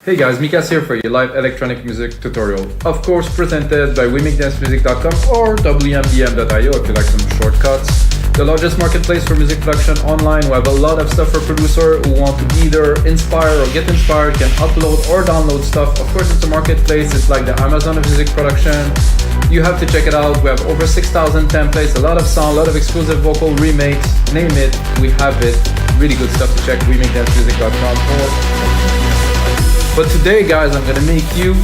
Hey guys, Mikas here for your live electronic music tutorial. Of course, presented by WeMakeDanceMusic.com or WMDM.io if you like some shortcuts. The largest marketplace for music production online. We have a lot of stuff for producers who want to either inspire or get inspired, can upload or download stuff. Of course, it's a marketplace. It's like the Amazon of music production. You have to check it out. We have over 6,000 templates, a lot of sound, a lot of exclusive vocal remakes. Name it, we have it. Really good stuff to check. WeMakeDanceMusic.com But today, guys, I'm gonna make you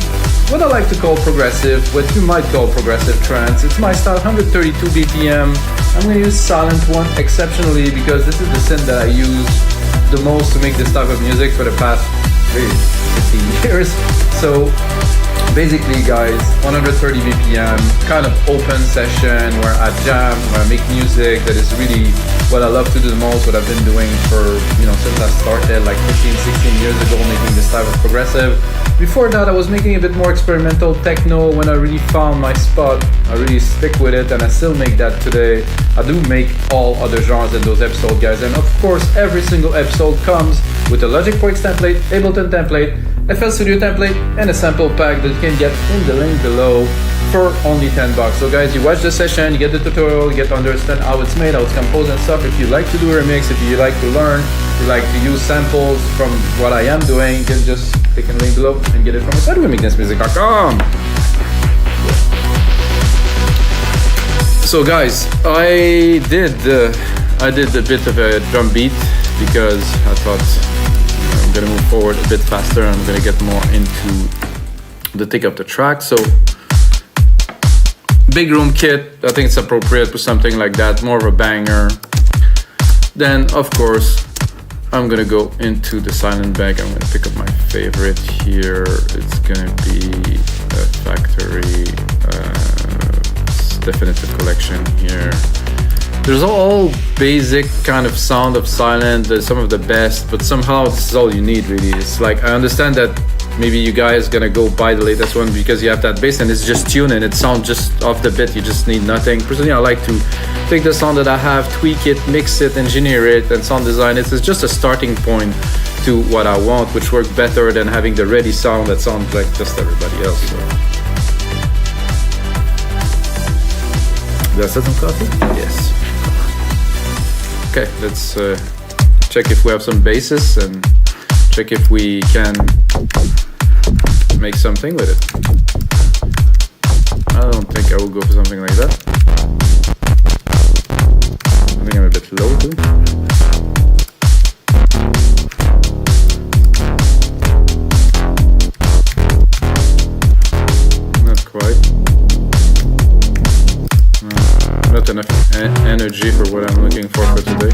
what I like to call progressive, what you might call progressive trance. It's my style, 132 BPM. I'm gonna use silent one exceptionally because this is the synth that I use the most to make this type of music for the past 15 years. So basically, guys, 130 BPM, kind of open session where I jam, where I make music. That is really what I love to do the most, what I've been doing for, since I started like 15, 16 years ago, making this type of progressive. Before that, I was making a bit more experimental techno. When I really found my spot, I really stick with it, and I still make that today. I do make all other genres in those episodes, guys. And of course, every single episode comes with a Logic Pro X template, Ableton template, FL Studio template, and a sample pack that you can get in the link below for only $10. So guys, you watch the session, you get the tutorial, you get to understand how it's made, how it's composed and stuff. If you like to do a remix, if you like to learn, if you like to use samples from what I am doing, you can just click on the link below and get it from my site, WeMakeDanceMusic.com. So guys, I did a bit of a drum beat because I thought I'm gonna move forward a bit faster and I'm gonna get more into the thick of the track. So big room kit, I think it's appropriate for something like that, more of a banger. Then of course I'm gonna go into the silent bag. I'm gonna pick up my favorite here. It's gonna be a factory definitive collection here. There's all basic kind of sound of silent. There's some of the best, but somehow this is all you need really. It's like, I understand that maybe you guys gonna go buy the latest one because you have that bass and it's just tuned and it sounds just off the bit. You just need nothing. Personally, I like to take the sound that I have, tweak it, mix it, engineer it, and sound design it. It's just a starting point to what I want, which works better than having the ready sound that sounds like just everybody else. So. Did I set some coffee? Yes. Okay, let's check if we have some basses and check if we can make something with it. I don't think I will go for something like that. I think I'm a bit low too. Not quite. Not enough energy for what I'm looking for today.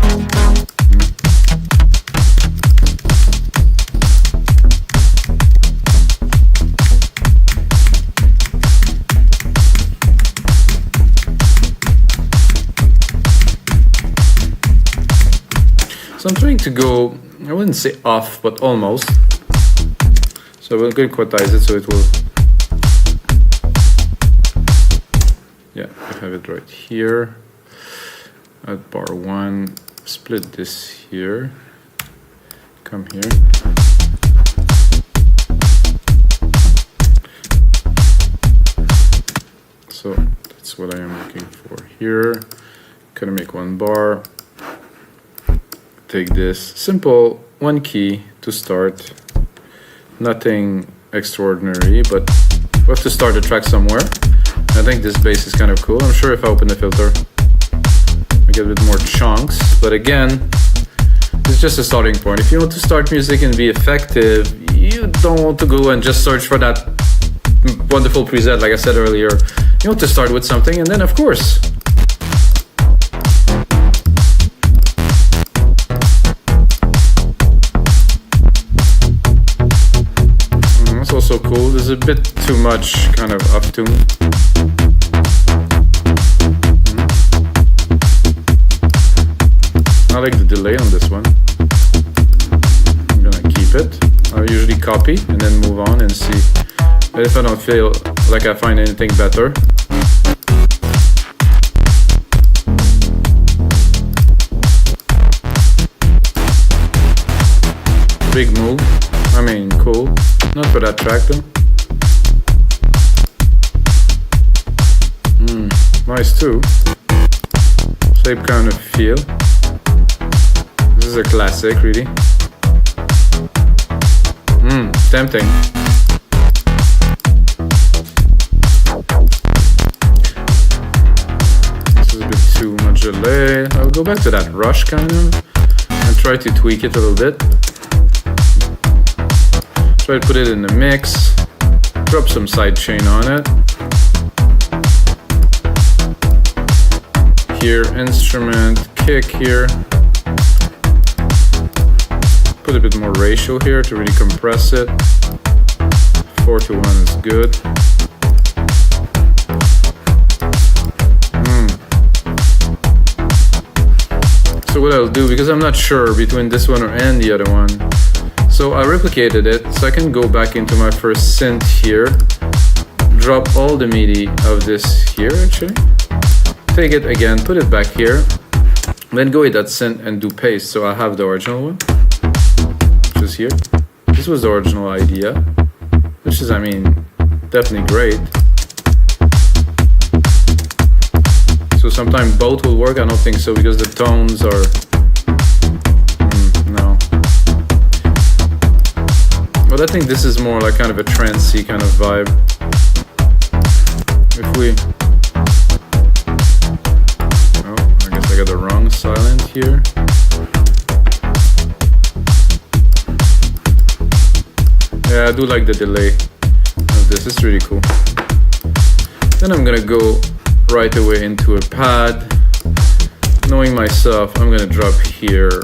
So I'm trying to go, I wouldn't say off, but almost. So we'll go quantize it so it will. Yeah, I have it right here at bar 1. Split this here. Come here. So that's what I am looking for here. Gonna make one bar. Take this simple one key to start. Nothing extraordinary, but we have to start the track somewhere. I think this bass is kind of cool. I'm sure if I open the filter, I get a bit more chunks. But again, it's just a starting point. If you want to start music and be effective, you don't want to go and just search for that wonderful preset, like I said earlier. You want to start with something, and then of course, that's also cool. There's a bit too much kind of up tune. I like the delay on this one. I'm gonna keep it. I usually copy and then move on and see if I don't feel like I find anything better. Big move. I mean, cool. Not for that track though. Nice too. Same kind of feel. This is a classic, really. Tempting. This is a bit too much delay. I'll go back to that rush kind of and try to tweak it a little bit. Try to put it in the mix. Drop some sidechain on it. Here, instrument, kick here. Put a bit more ratio here to really compress it. 4:1 is good. So what I'll do, because I'm not sure between this one and the other one, so I replicated it so I can go back into my first synth here, drop all the MIDI of this here actually, take it again, put it back here, then go with that synth and do paste. So I have the original one, which is here. This was the original idea, which is, I mean, definitely great. So sometimes both will work. I don't think so, because the tones are no. But I think this is more like kind of a trancey kind of vibe. If we, oh, I guess I got the wrong silent here. Yeah, I do like the delay of this. It's really cool. Then I'm gonna go right away into a pad. Knowing myself, I'm gonna drop here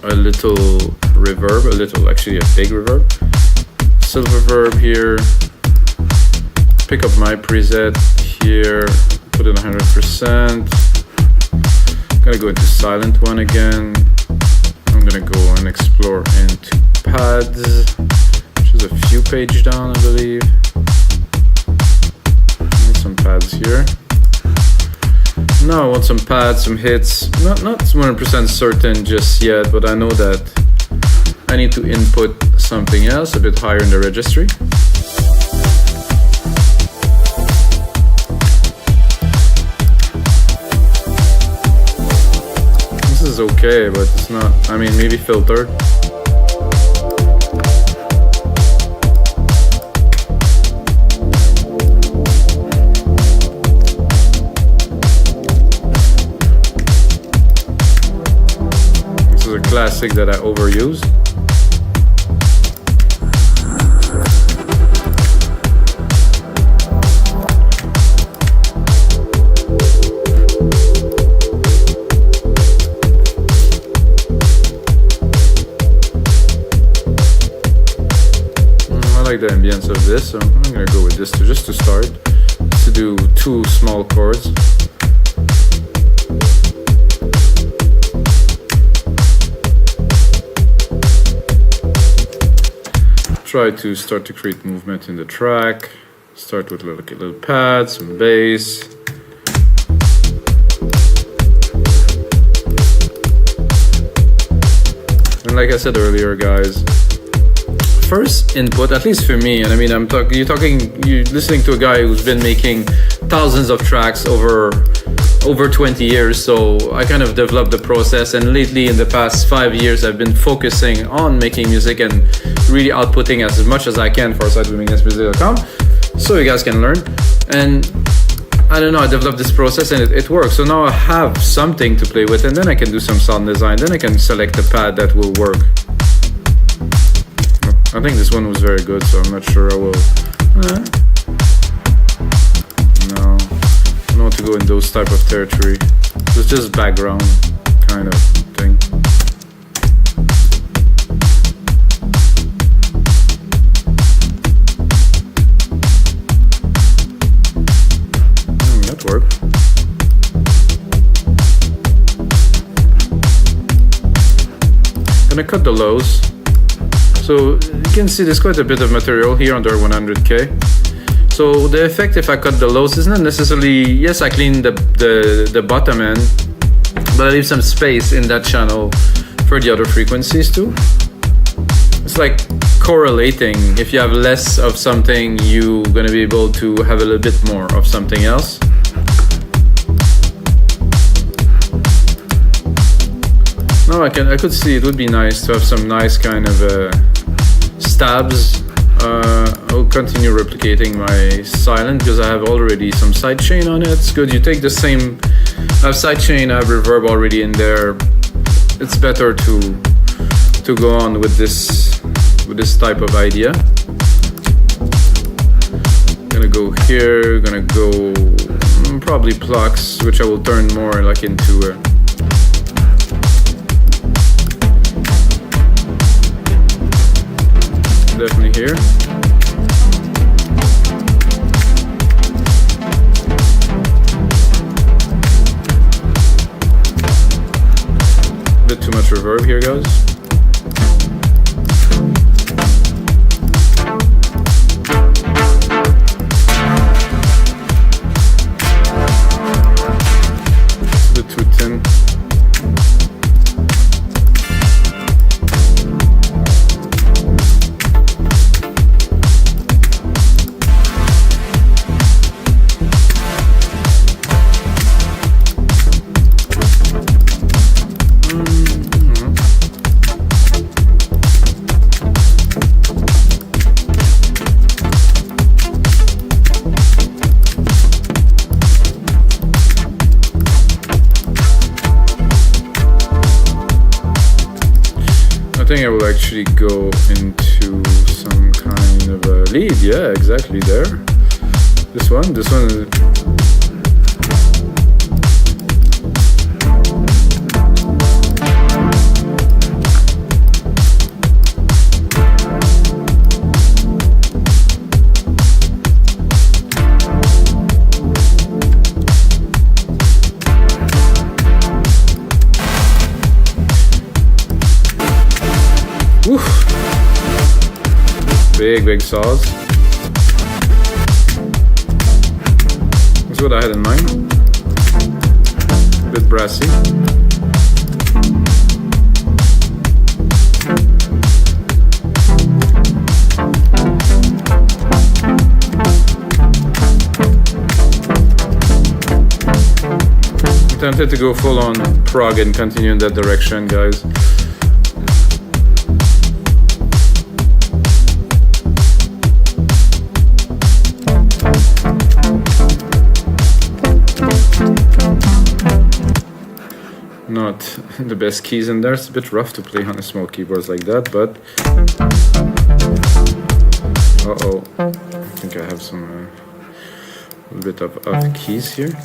a little reverb, actually a big reverb. Silver reverb here. Pick up my preset here, put it 100%. Gonna go into silent one again. I'm gonna go and explore into pads, which is a few pages down, I believe. Some pads here. Now I want some pads, some hits. Not 100% certain just yet, but I know that I need to input something else a bit higher in the registry. This is okay, but it's not, I mean, maybe filtered. Classic that I overuse. I like the ambience of this, so I'm gonna go with this just to start. To do 2 small chords. Try to start to create movement in the track. Start with little pads, some bass. And like I said earlier, guys, first input, at least for me, and I mean, you're listening to a guy who's been making thousands of tracks over 20 years, so I kind of developed the process, and lately in the past 5 years I've been focusing on making music and really outputting as much as I can for siteboomingmusic.com, so you guys can learn. And I don't know, I developed this process and it works. So now I have something to play with, and then I can do some sound design, then I can select the pad that will work. I think this one was very good, so I'm not sure I will. No, I don't want to go in those type of territory. It's just background kind of thing. That worked. Gonna cut the lows. So you can see there's quite a bit of material here under 100K. So the effect, if I cut the lows, is not necessarily, yes, I clean the bottom end, but I leave some space in that channel for the other frequencies too. It's like correlating. If you have less of something, you're gonna be able to have a little bit more of something else. No, I could see it would be nice to have some nice kind of stabs. I'll continue replicating my silent because I have already some sidechain on it. It's good. You take the same. I have sidechain, I have reverb already in there. It's better to go on with this type of idea. Gonna go here. Gonna go probably Plucks, which I will turn more like into. Definitely here. Bit too much reverb here, guys. It's a bit too thin. I think I will actually go into some kind of a lead. Yeah, exactly there. This one. Big saws. That's what I had in mind. A bit brassy. I'm tempted to go full on prog and continue in that direction, guys. Not the best keys in there. It's a bit rough to play on a small keyboards like that, but I think I have some a bit of off keys here.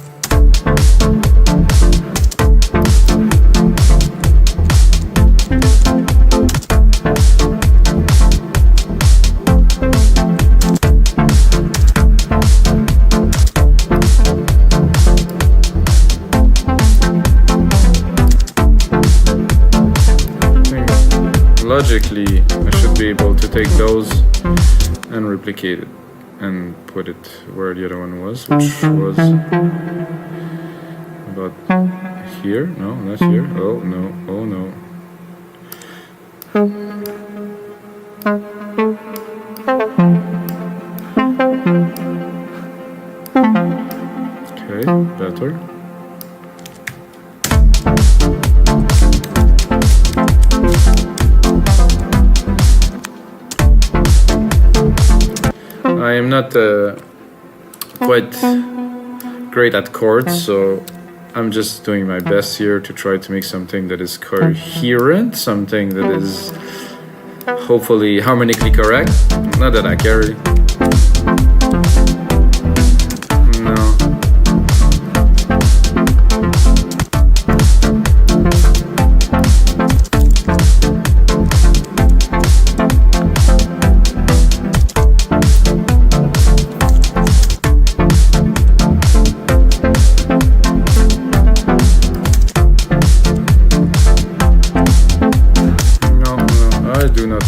Logically, I should be able to take those and replicate it and put it where the other one was, which was about here. No, not here. Oh no, oh no. Okay, better. I am not quite great at chords, so I'm just doing my best here to try to make something that is coherent, something that is hopefully harmonically correct. Not that I care really.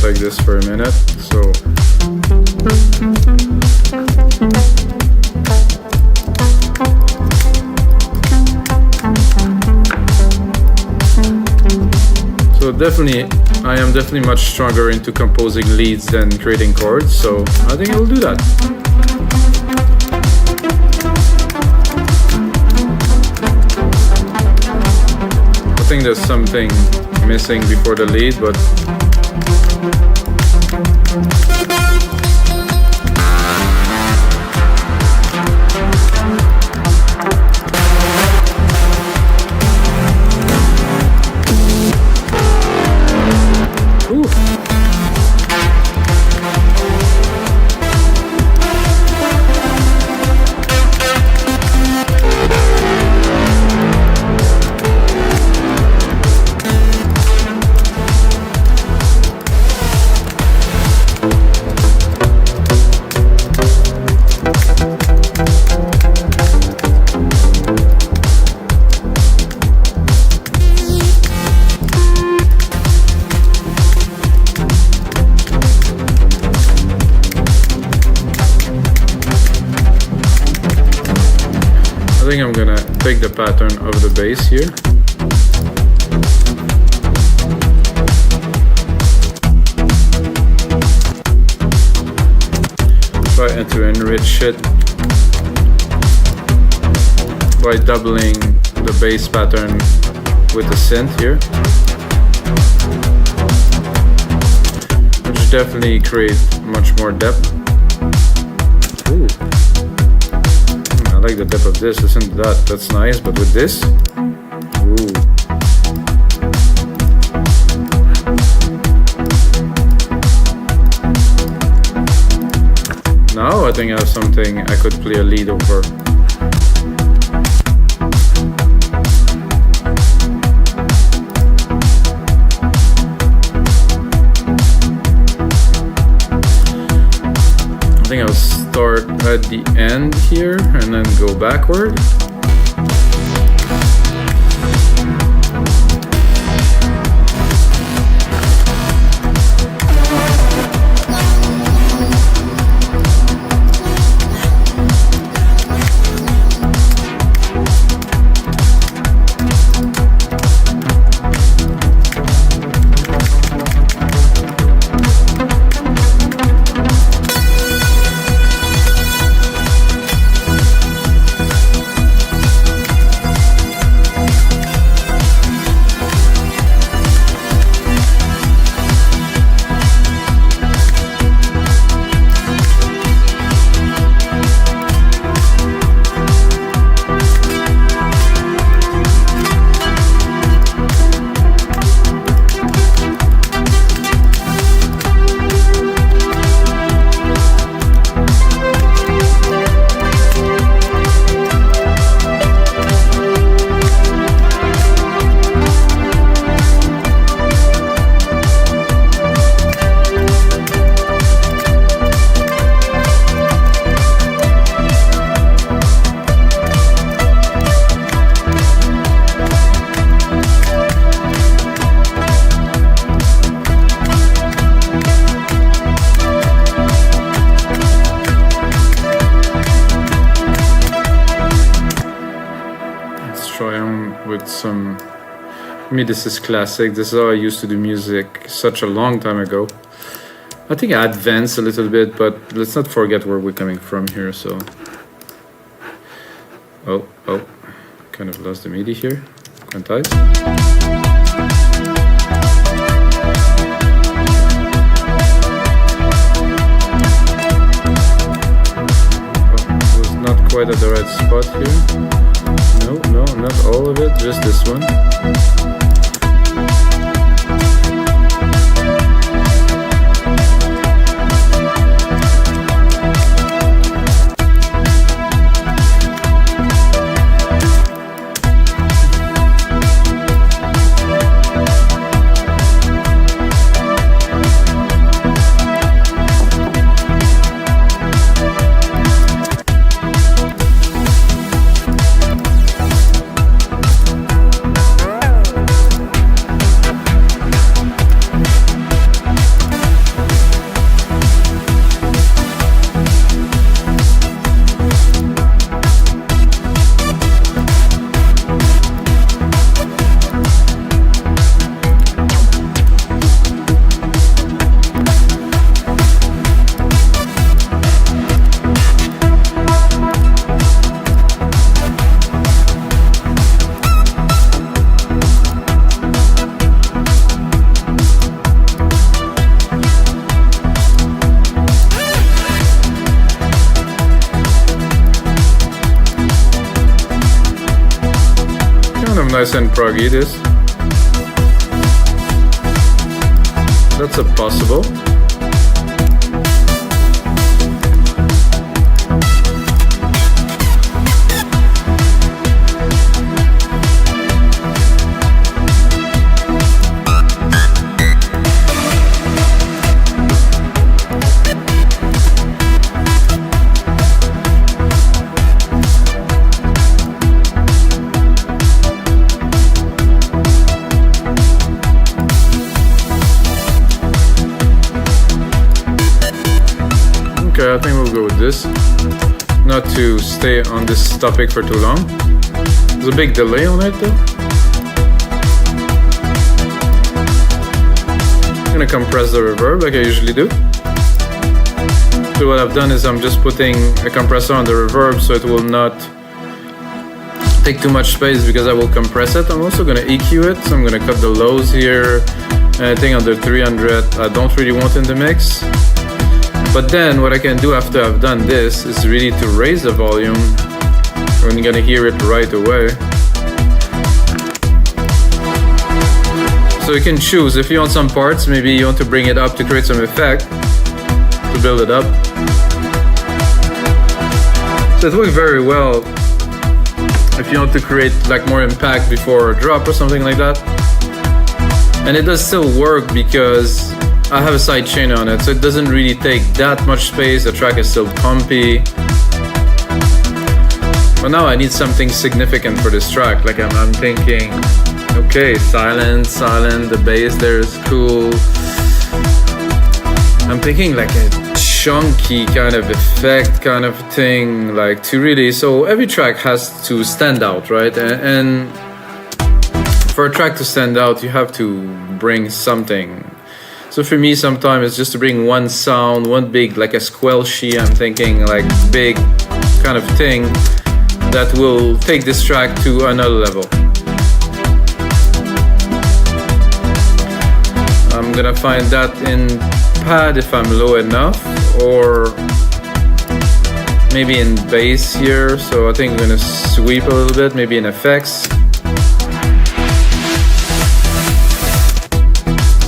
Like this for a minute, so definitely I am definitely much stronger into composing leads than creating chords, so I think I will do that. I think there's something missing before the lead, but I think I'm gonna take the pattern of the bass here. Try to enrich it by doubling the bass pattern with the synth here, which definitely creates much more depth. Ooh. I like the depth of this. Listen to that. That's nice. But with this, ooh. Now I think I have something I could play a lead over. I think I'll start at the end here and then go backward. For me, this is classic. This is how I used to do music such a long time ago. I think I advanced a little bit, but let's not forget where we're coming from here. So, oh, kind of lost the MIDI here. Quantize. Was not quite at the right spot here. No, not all of it, just this one. nice and proggy, this. That's a possible. Okay, I think we'll go with this. Not to stay on this topic for too long. There's a big delay on it though. I'm gonna compress the reverb like I usually do. So what I've done is I'm just putting a compressor on the reverb so it will not take too much space because I will compress it. I'm also gonna EQ it, so I'm gonna cut the lows here. Anything under 300 I don't really want in the mix. But then what I can do after I've done this is really to raise the volume. We're gonna hear it right away. So you can choose, if you want some parts, maybe you want to bring it up to create some effect, to build it up. So it works very well if you want to create like more impact before a drop or something like that. And it does still work because I have a side chain on it, so it doesn't really take that much space. The track is still pumpy. But now I need something significant for this track. Like I'm thinking, okay, silent, the bass there is cool. I'm thinking like a chunky kind of effect kind of thing, like to really, so every track has to stand out, right? And for a track to stand out, you have to bring something. So for me, sometimes it's just to bring one sound, one big, like a squelchy, I'm thinking like big kind of thing that will take this track to another level. I'm gonna find that in pad if I'm low enough, or maybe in bass here. So I think I'm gonna sweep a little bit, maybe in effects.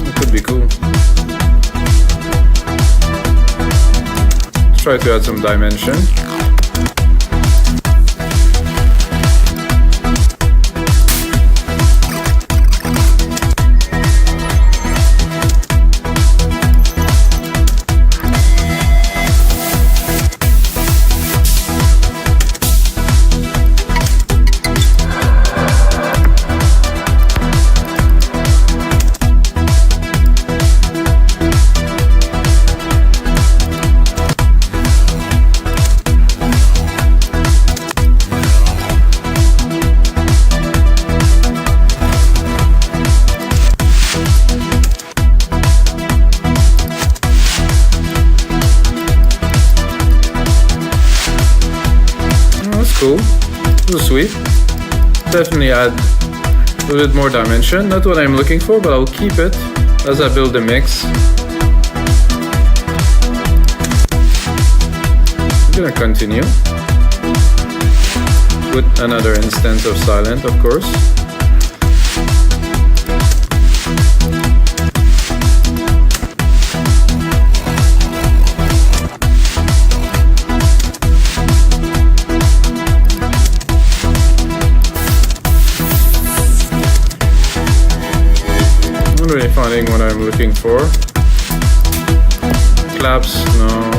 It could be cool. Try to add some dimension. Cool. This is sweet. Definitely add a little bit more dimension. Not what I'm looking for, but I'll keep it as I build the mix. I'm gonna continue with another instance of silent, of course. Really finding what I'm looking for. Claps, no.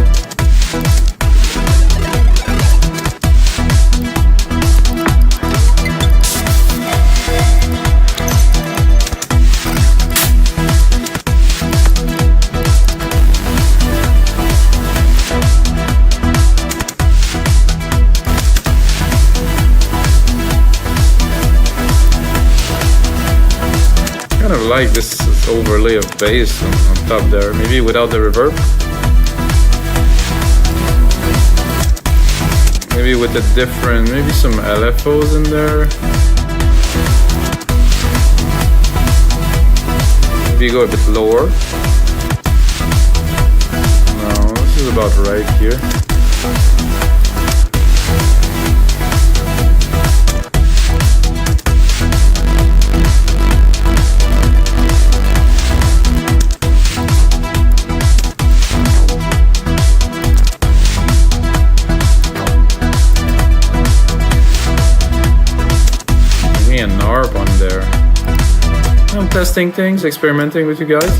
Kind of like this overlay of bass on top there, maybe without the reverb. Maybe with a different, maybe some LFOs in there. Maybe go a bit lower. No, this is about right here. testing things, experimenting with you guys.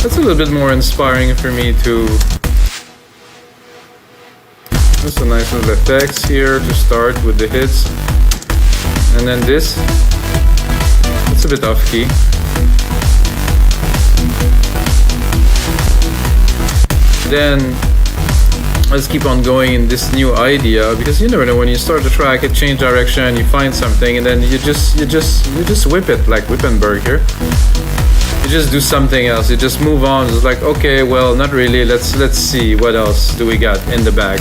That's a little bit more inspiring for me to... There's some nice little effects here to start with the hits. And then this, it's a bit off key. Then let's keep on going in this new idea, because you never know, when you start a track, it change direction, you find something, and then you just whip it like Wippenberg here. You just do something else. You just move on. It's like, okay, well, not really. Let's see what else do we got in the bag.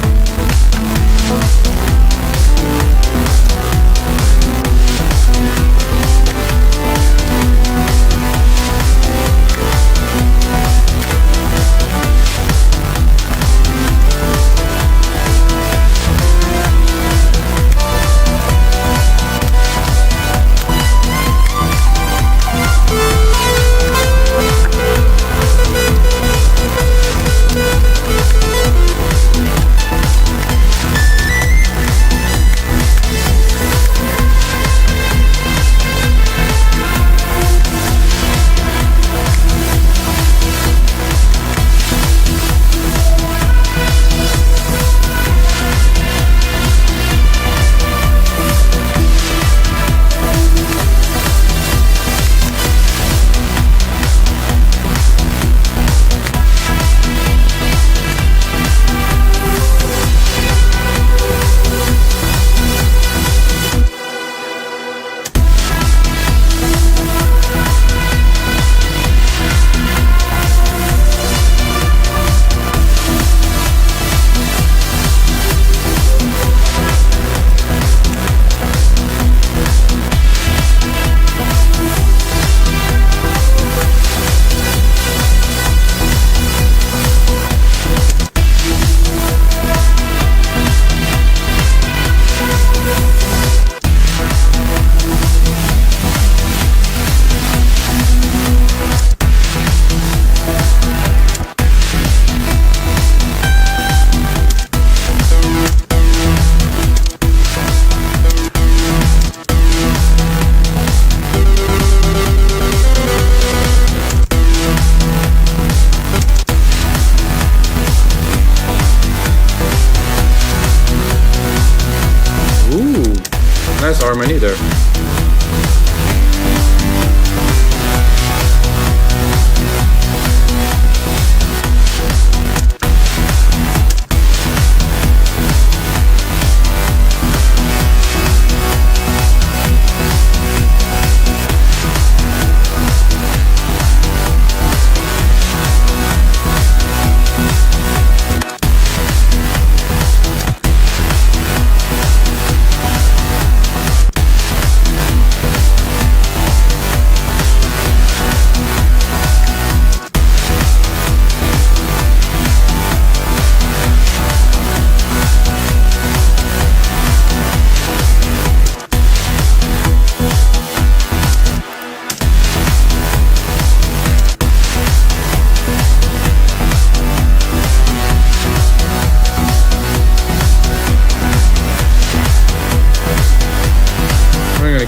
Nice harmony there.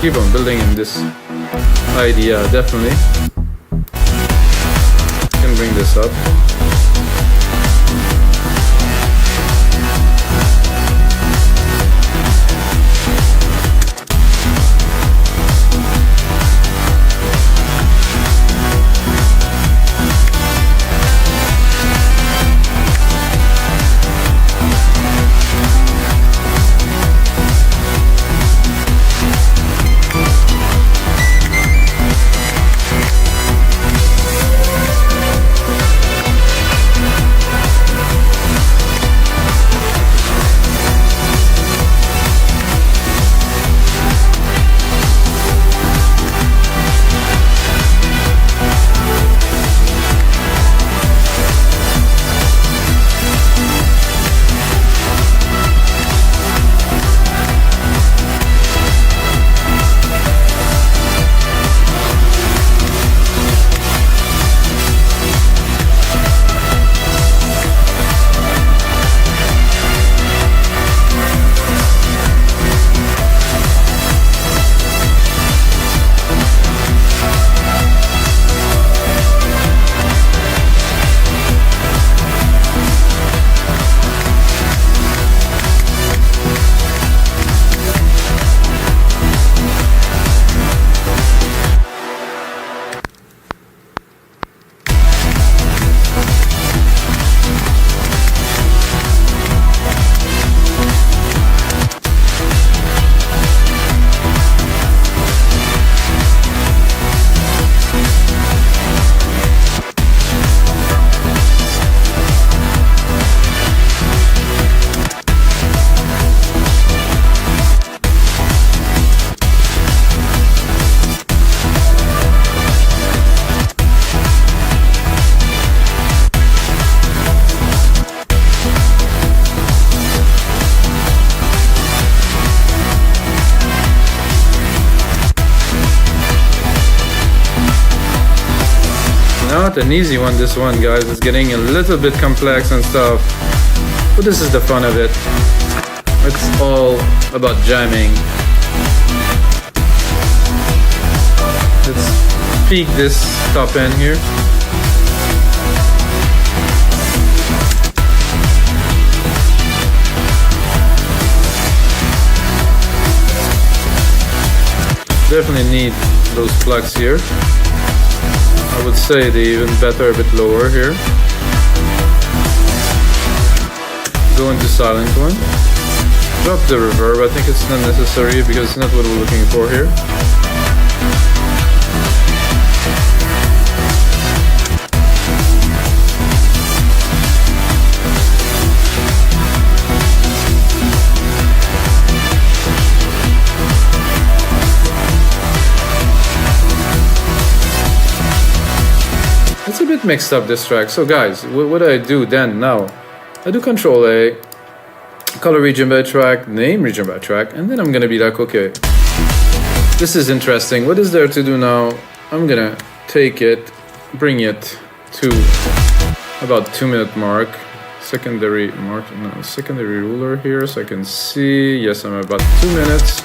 Keep on building in this idea, definitely. Can bring this up. Not an easy one, this one, guys. It's getting a little bit complex and stuff. But this is the fun of it. It's all about jamming. Let's peek this top end here. Definitely need those plucks here. I would say they even better a bit lower here. Go into silent one. Drop the reverb. I think it's not necessary because it's not what we're looking for here. It's a bit mixed up, this track. So guys, what do I do then now? I do Control A, color region by track, name region by track, and then I'm gonna be like, okay, this is interesting. What is there to do now? I'm gonna take it, bring it to about 2-minute mark. Secondary ruler here, so I can see. Yes, I'm about 2 minutes.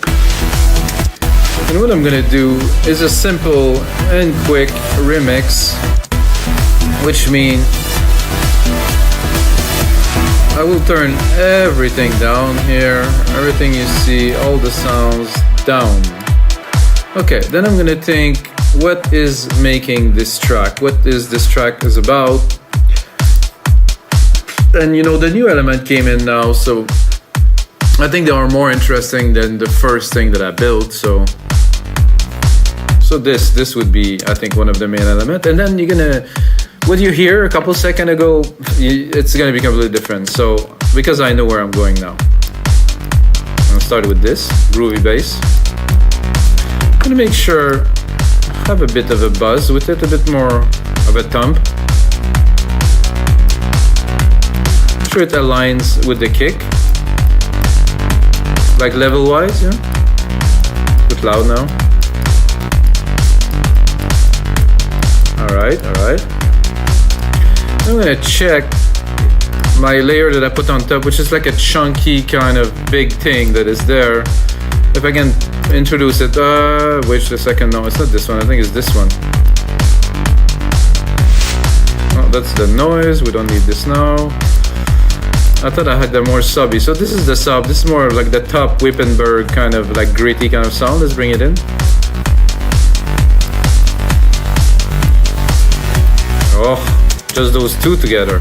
And what I'm gonna do is a simple and quick remix, which means I will turn everything down here, everything you see, all the sounds down. Okay, then I'm gonna think, what is making this track? What is this track is about? And you know, the new element came in now, so I think they are more interesting than the first thing that I built. So this would be, I think, one of the main elements. And then you're gonna, what you hear a couple seconds ago, it's gonna be completely different. So because I know where I'm going now, I'll start with this groovy bass. I'm gonna make sure I have a bit of a buzz with it, a bit more of a thump. Sure it aligns with the kick, like level wise, yeah. Put loud now. All right. I'm gonna check my layer that I put on top, which is like a chunky kind of big thing that is there. If I can introduce it, wait a second, no, it's not this one, I think it's this one. Oh, that's the noise, we don't need this now. I thought I had the more subby, so this is the sub, this is more like the top Wippenberg kind of like gritty kind of sound. Let's bring it in. Oh, just those two together.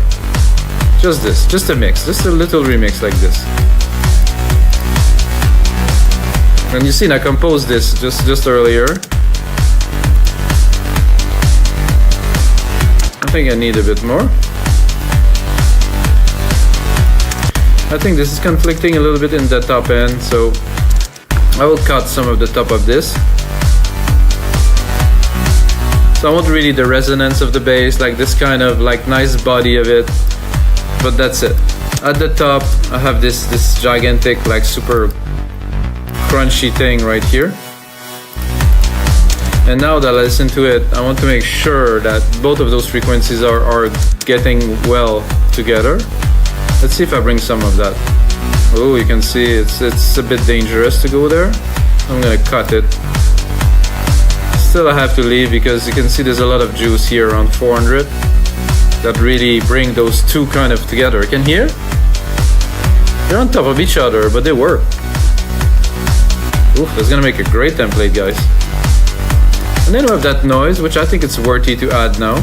Just this, just a mix, just a little remix like this. And you see, I composed this just earlier. I think I need a bit more. I think this is conflicting a little bit in the top end, so I will cut some of the top of this. So I want really the resonance of the bass, like this kind of like nice body of it, but that's it. At the top, I have this gigantic, like super crunchy thing right here. And now that I listen to it, I want to make sure that both of those frequencies are getting well together. Let's see if I bring some of that. Oh, you can see it's a bit dangerous to go there. I'm gonna cut it. Still I have to leave because you can see there's a lot of juice here around 400 that really bring those two kind of together. You can hear? They're on top of each other, but they work. Ooh, that's gonna make a great template, guys. And then we have that noise, which I think it's worthy to add now,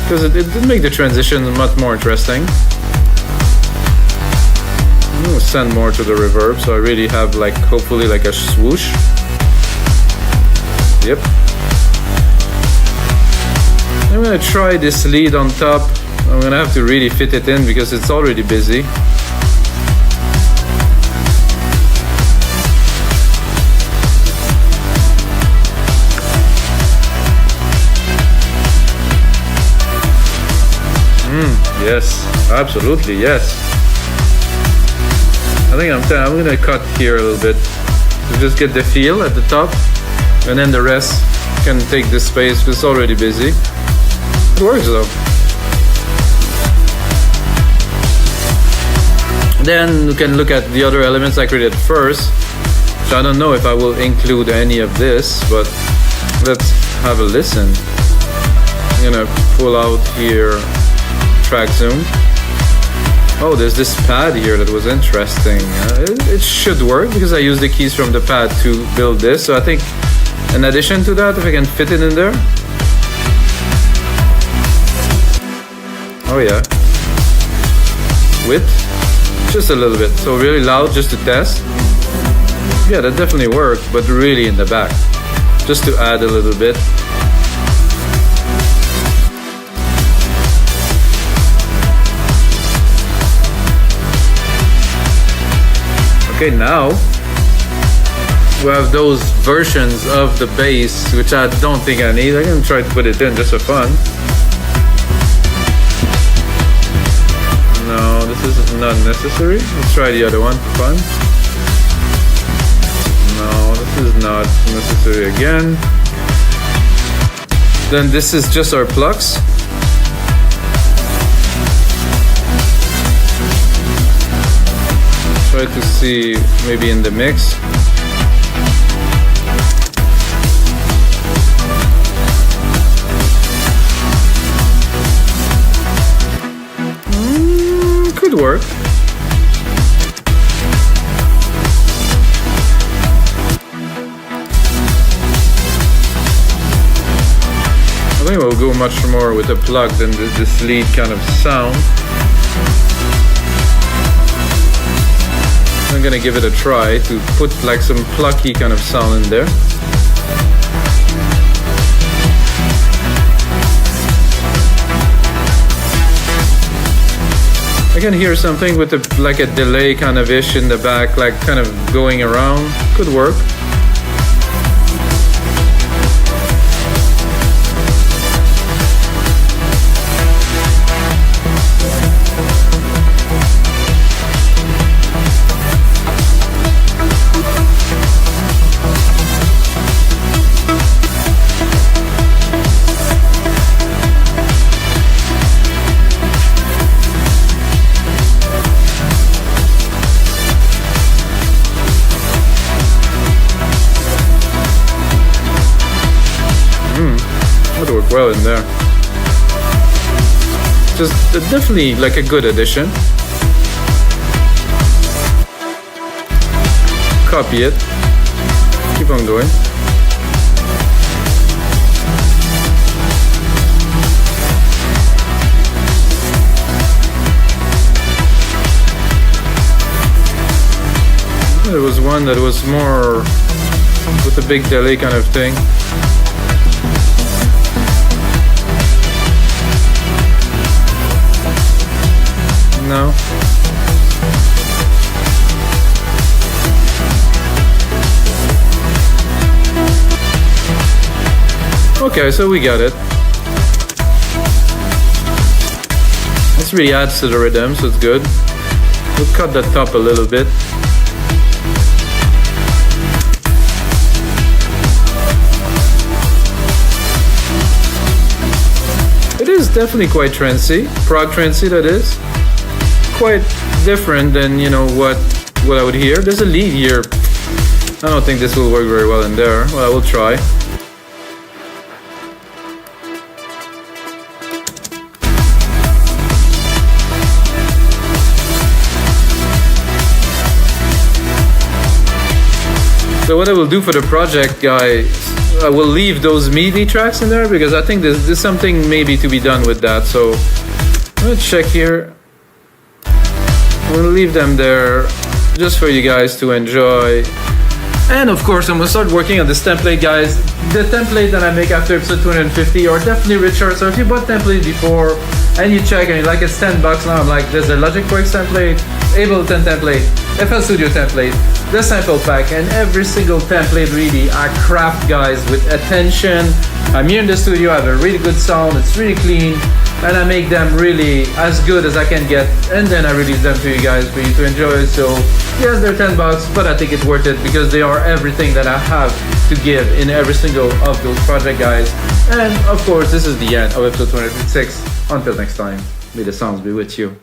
because it did make the transition much more interesting. I'm gonna send more to the reverb, so I really have like hopefully like a swoosh. Yep. I'm gonna try this lead on top. I'm gonna have to really fit it in because it's already busy. Yes, absolutely, yes. I think I'm gonna cut here a little bit to just get the feel at the top, and then the rest can take this space because it's already busy. It works though. Then we can look at the other elements I created first. So I don't know if I will include any of this, but let's have a listen. I'm gonna pull out here track zoom. Oh, there's this pad here that was interesting. It should work because I used the keys from the pad to build this. So I think in addition to that, if I can fit it in there. Oh yeah. Width, just a little bit. So really loud just to test. Yeah, that definitely worked, but really in the back. Just to add a little bit. Okay, now we have those versions of the bass, which I don't think I need. I'm gonna try to put it in just for fun. No, this is not necessary. Let's try the other one for fun. No, this is not necessary again. Then this is just our Plucks. Try to see maybe in the mix. Could work. I think we'll go much more with a plug than this lead kind of sound. I'm gonna give it a try to put like some plucky kind of sound in there. I can hear something with like a delay kind of ish in the back, like kind of going around. Could work. Would work well in there. Just definitely like a good addition. Copy it. Keep on going. There was one that was more with a big delay kind of thing. No. Okay, so we got it. This really adds to the rhythm, so it's good. We'll cut that top a little bit. It is definitely quite trancey, prog trancey that is. Quite different than, you know, what I would hear. There's a lead here. I don't think this will work very well in there. Well, I will try. So what I will do for the project, guys, I will leave those MIDI tracks in there because I think there's something maybe to be done with that. So I'm gonna check here. I'm gonna leave them there just for you guys to enjoy. And of course, I'm gonna start working on this template, guys. The template that I make after episode 250 are definitely richer. So if you bought template before and you check and you like it's $10 now, I'm like, there's a Logic Works template, Ableton template, FL Studio template, the sample pack, and every single template really I craft, guys, with attention. I'm here in the studio, I have a really good sound, it's really clean. and I make them really as good as I can get, and then I release them to you guys for you to enjoy. So yes, they're $10, but I think it's worth it because they are everything that I have to give in every single of those projects, guys. And of course, this is the end of episode 256. Until next time, may the sounds be with you.